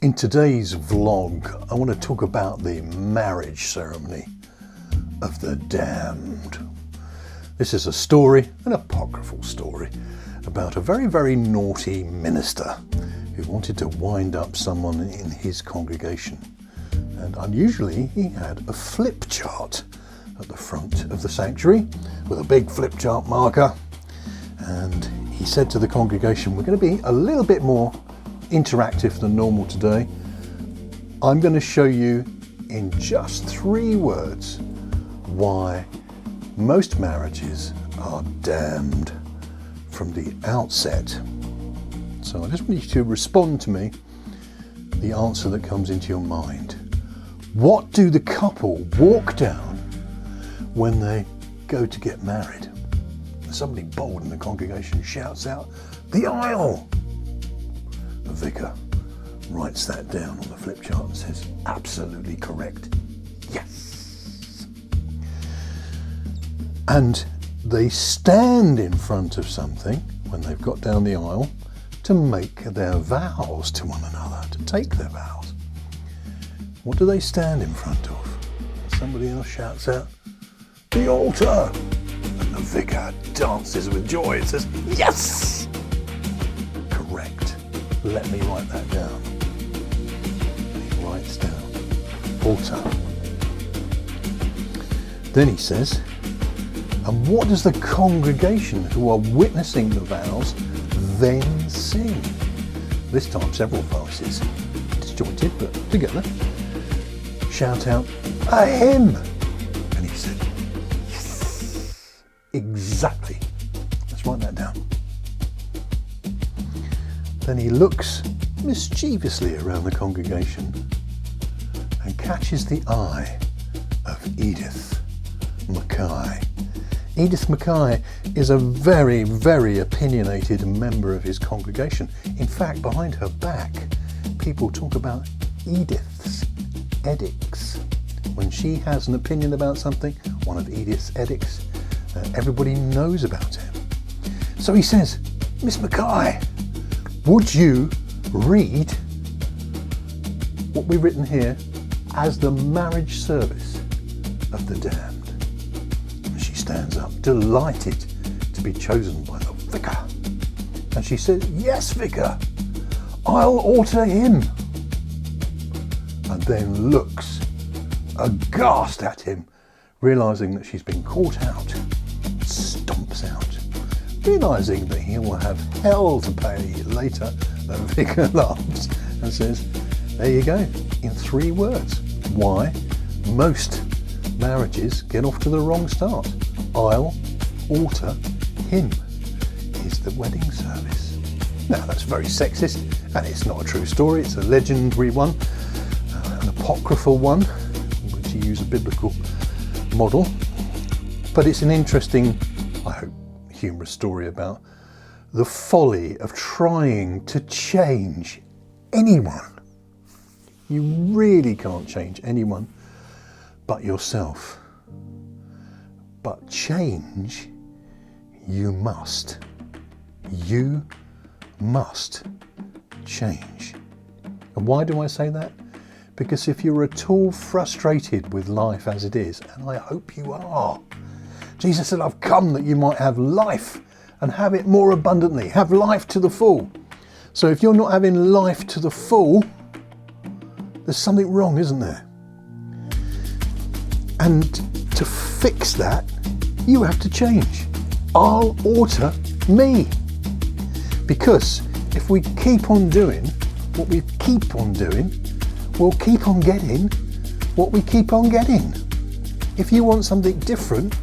In today's vlog, I want to talk about the marriage ceremony of the damned. This is a story, an apocryphal story, about a very, very naughty minister who wanted to wind up someone in his congregation. And unusually, he had a flip chart at the front of the sanctuary with a big flip chart marker. And he said to the congregation, we're going to be a little bit more interactive than normal today. I'm going to show you in just 3 words why most marriages are damned from the outset. So I just want you to respond to me, the answer that comes into your mind. What do the couple walk down when they go to get married? Somebody bold in the congregation shouts out, "The aisle!" The vicar writes that down on the flip chart and says, "Absolutely correct. Yes." And they stand in front of something when they've got down the aisle to make their vows to one another, to take their vows. What do they stand in front of? Somebody else shouts out, "The altar!" And the vicar dances with joy and says, "Yes! Correct. Let me write that down." And he writes down altar. Then he says, and what does the congregation who are witnessing the vows then sing? This time several voices, disjointed but together, shout out a hymn. And he said, "Yes, exactly. Let's write that down." Then he looks mischievously around the congregation and catches the eye of Edith McKee. Edith McKee is a very, very opinionated member of his congregation. In fact, behind her back, people talk about Edith's edicts. When she has an opinion about something, one of Edith's edicts, everybody knows about it. So he says, "Miss McKee, would you read what we've written here as the marriage service of the damned?" And she stands up, delighted to be chosen by the vicar. And she says, "Yes, vicar, I'll alter him." And then looks aghast at him, realising that she's been caught out, stomps out. Realising that he will have hell to pay later, the vicar laughs and says, there you go, in 3 words, why most marriages get off to the wrong start. I'll alter him is the wedding service. Now that's very sexist, and it's not a true story, it's a legendary one, an apocryphal one, in which you use a biblical model. But it's an interesting, I hope, humorous story about the folly of trying to change anyone. You really can't change anyone but yourself. But change, you must. You must change. And why do I say that? Because if you're at all frustrated with life as it is, and I hope you are, Jesus said, "I've come that you might have life and have it more abundantly, have life to the full." So if you're not having life to the full, there's something wrong, isn't there? And to fix that, you have to change. I'll alter me. Because if we keep on doing what we keep on doing, we'll keep on getting what we keep on getting. If you want something different,